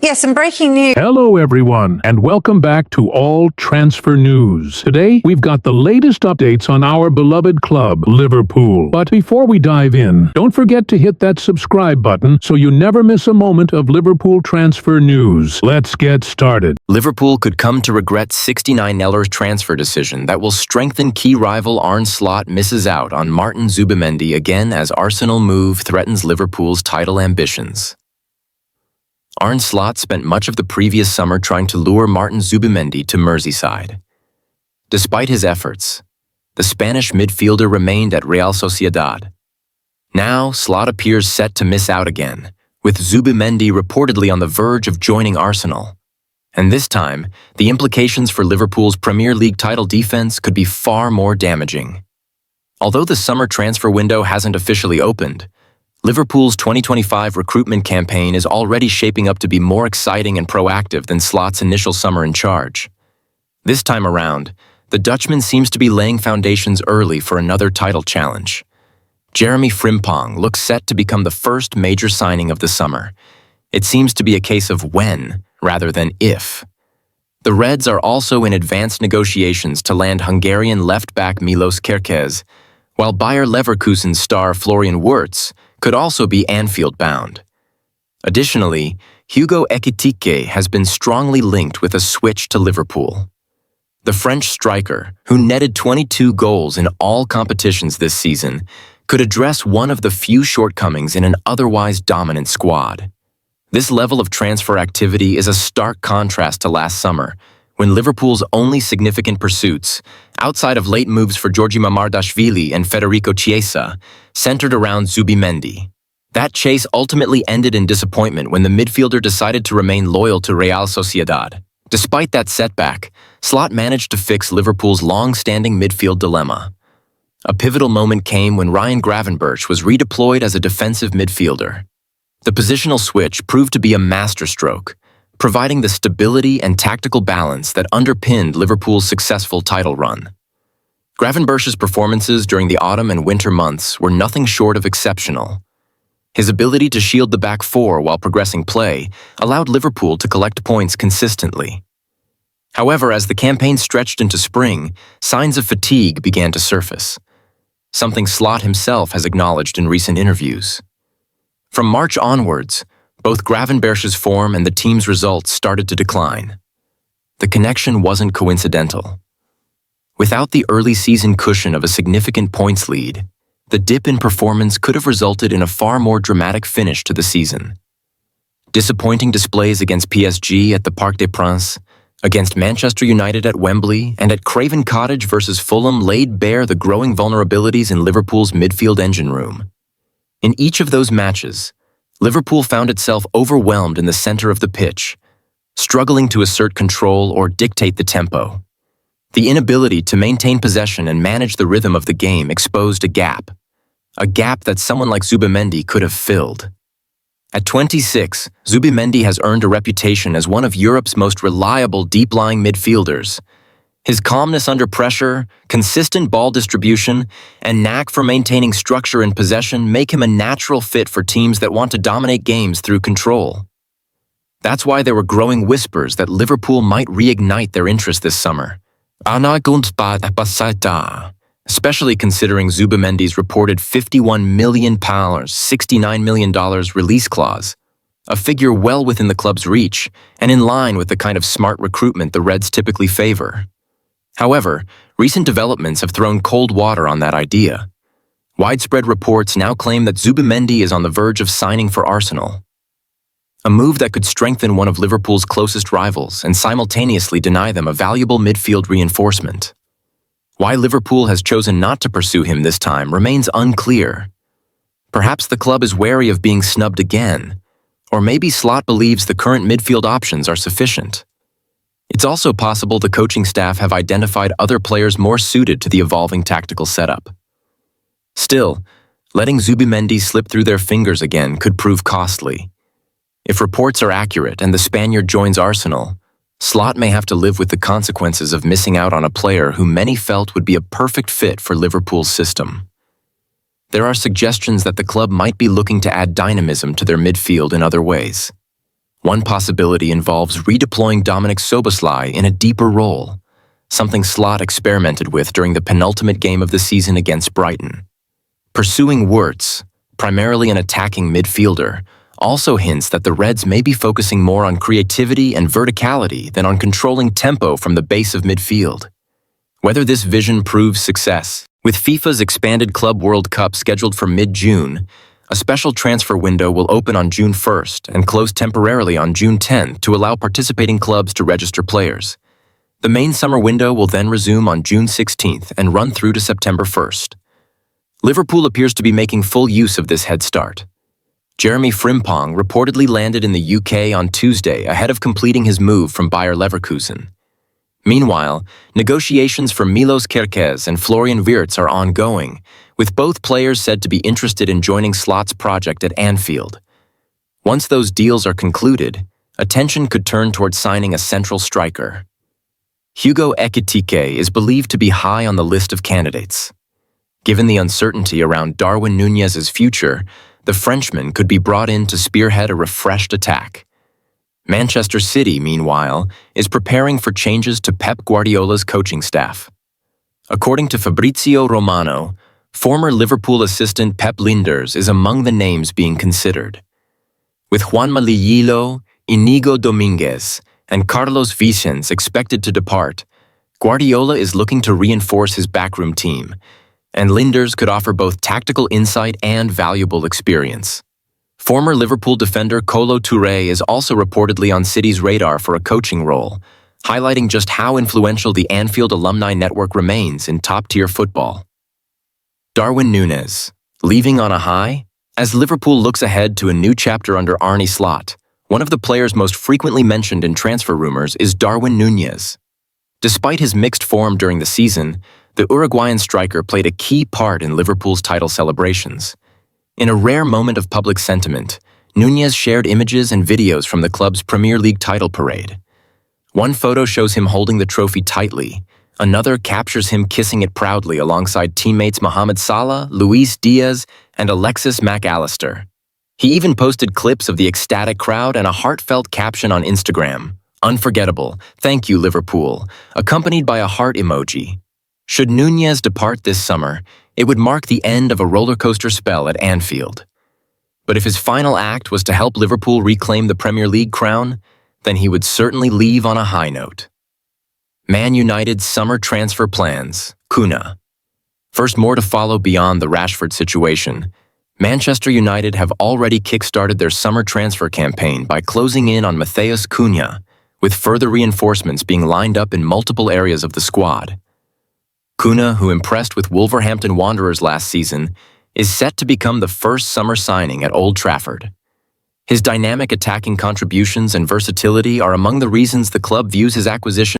Yes, and breaking news. Hello everyone, and welcome back to All Transfer News. Today, we've got the latest updates on our beloved club, Liverpool. But before we dive in, don't forget to hit that subscribe button so you never miss a moment of Liverpool transfer news. Let's get started. Liverpool could come to regret 69 transfer decision that will strengthen key rival Arne Slot misses out on Martin Zubimendi again as Arsenal move threatens Liverpool's title ambitions. Arne Slot spent much of the previous summer trying to lure Martin Zubimendi to Merseyside. Despite his efforts, the Spanish midfielder remained at Real Sociedad. Now, Slot appears set to miss out again, with Zubimendi reportedly on the verge of joining Arsenal. And this time, the implications for Liverpool's Premier League title defense could be far more damaging. Although the summer transfer window hasn't officially opened, Liverpool's 2025 recruitment campaign is already shaping up to be more exciting and proactive than Slot's initial summer in charge. This time around, the Dutchman seems to be laying foundations early for another title challenge. Jeremy Frimpong looks set to become the first major signing of the summer. It seems to be a case of when, rather than if. The Reds are also in advanced negotiations to land Hungarian left-back Milos Kerkez, while Bayer Leverkusen star Florian Wirtz could also be Anfield-bound. Additionally, Hugo Ekitike has been strongly linked with a switch to Liverpool. The French striker, who netted 22 goals in all competitions this season, could address one of the few shortcomings in an otherwise dominant squad. This level of transfer activity is a stark contrast to last summer, when Liverpool's only significant pursuits, outside of late moves for Georgi Mamardashvili and Federico Chiesa, centered around Zubimendi. That chase ultimately ended in disappointment when the midfielder decided to remain loyal to Real Sociedad. Despite that setback, Slot managed to fix Liverpool's long-standing midfield dilemma. A pivotal moment came when Ryan Gravenberch was redeployed as a defensive midfielder. The positional switch proved to be a masterstroke, providing the stability and tactical balance that underpinned Liverpool's successful title run. Gravenberch's performances during the autumn and winter months were nothing short of exceptional. His ability to shield the back four while progressing play allowed Liverpool to collect points consistently. However, as the campaign stretched into spring, signs of fatigue began to surface, something Slot himself has acknowledged in recent interviews. From March onwards, both Gravenberch's form and the team's results started to decline. The connection wasn't coincidental. Without the early season cushion of a significant points lead, the dip in performance could have resulted in a far more dramatic finish to the season. Disappointing displays against PSG at the Parc des Princes, against Manchester United at Wembley, and at Craven Cottage versus Fulham laid bare the growing vulnerabilities in Liverpool's midfield engine room. In each of those matches, Liverpool found itself overwhelmed in the center of the pitch, struggling to assert control or dictate the tempo. The inability to maintain possession and manage the rhythm of the game exposed a gap that someone like Zubimendi could have filled. At 26, Zubimendi has earned a reputation as one of Europe's most reliable deep-lying midfielders. His calmness under pressure, consistent ball distribution, and knack for maintaining structure and possession make him a natural fit for teams that want to dominate games through control. That's why there were growing whispers that Liverpool might reignite their interest this summer, especially considering Zubimendi's reported £51 million, $69 million release clause, a figure well within the club's reach and in line with the kind of smart recruitment the Reds typically favor. However, recent developments have thrown cold water on that idea. Widespread reports now claim that Zubimendi is on the verge of signing for Arsenal, a move that could strengthen one of Liverpool's closest rivals and simultaneously deny them a valuable midfield reinforcement. Why Liverpool has chosen not to pursue him this time remains unclear. Perhaps the club is wary of being snubbed again, or maybe Slot believes the current midfield options are sufficient. It's also possible the coaching staff have identified other players more suited to the evolving tactical setup. Still, letting Zubimendi slip through their fingers again could prove costly. If reports are accurate and the Spaniard joins Arsenal, Slot may have to live with the consequences of missing out on a player who many felt would be a perfect fit for Liverpool's system. There are suggestions that the club might be looking to add dynamism to their midfield in other ways. One possibility involves redeploying Dominic Soboslai in a deeper role, something Slot experimented with during the penultimate game of the season against Brighton. Pursuing Wirtz, primarily an attacking midfielder, also hints that the Reds may be focusing more on creativity and verticality than on controlling tempo from the base of midfield. Whether this vision proves success, with FIFA's expanded Club World Cup scheduled for mid-June, a special transfer window will open on June 1st and close temporarily on June 10th to allow participating clubs to register players. The main summer window will then resume on June 16th and run through to September 1st. Liverpool appears to be making full use of this head start. Jeremy Frimpong reportedly landed in the UK on Tuesday ahead of completing his move from Bayer Leverkusen. Meanwhile, negotiations for Milos Kerkez and Florian Wirtz are ongoing, with both players said to be interested in joining Slot's project at Anfield. Once those deals are concluded, attention could turn towards signing a central striker. Hugo Ekitike is believed to be high on the list of candidates. Given the uncertainty around Darwin Núñez's future, the Frenchman could be brought in to spearhead a refreshed attack. Manchester City, meanwhile, is preparing for changes to Pep Guardiola's coaching staff. According to Fabrizio Romano, former Liverpool assistant Pep Lijnders is among the names being considered. With Juanma Lillo, Inigo Dominguez, and Carlos Vicens expected to depart, Guardiola is looking to reinforce his backroom team, and Lijnders could offer both tactical insight and valuable experience. Former Liverpool defender Kolo Touré is also reportedly on City's radar for a coaching role, highlighting just how influential the Anfield alumni network remains in top-tier football. Darwin Núñez, leaving on a high? As Liverpool looks ahead to a new chapter under Arne Slot, one of the players most frequently mentioned in transfer rumors is Darwin Núñez. Despite his mixed form during the season, the Uruguayan striker played a key part in Liverpool's title celebrations. In a rare moment of public sentiment, Núñez shared images and videos from the club's Premier League title parade. One photo shows him holding the trophy tightly, another captures him kissing it proudly alongside teammates Mohamed Salah, Luis Diaz, and Alexis Mac Allister. He even posted clips of the ecstatic crowd and a heartfelt caption on Instagram, "Unforgettable, thank you Liverpool," accompanied by a heart emoji. Should Núñez depart this summer, it would mark the end of a rollercoaster spell at Anfield. But if his final act was to help Liverpool reclaim the Premier League crown, then he would certainly leave on a high note. Man United's summer transfer plans, Kuna. First, more to follow beyond the Rashford situation. Manchester United have already kick-started their summer transfer campaign by closing in on Matheus Cunha, with further reinforcements being lined up in multiple areas of the squad. Cunha, who impressed with Wolverhampton Wanderers last season, is set to become the first summer signing at Old Trafford. His dynamic attacking contributions and versatility are among the reasons the club views his acquisition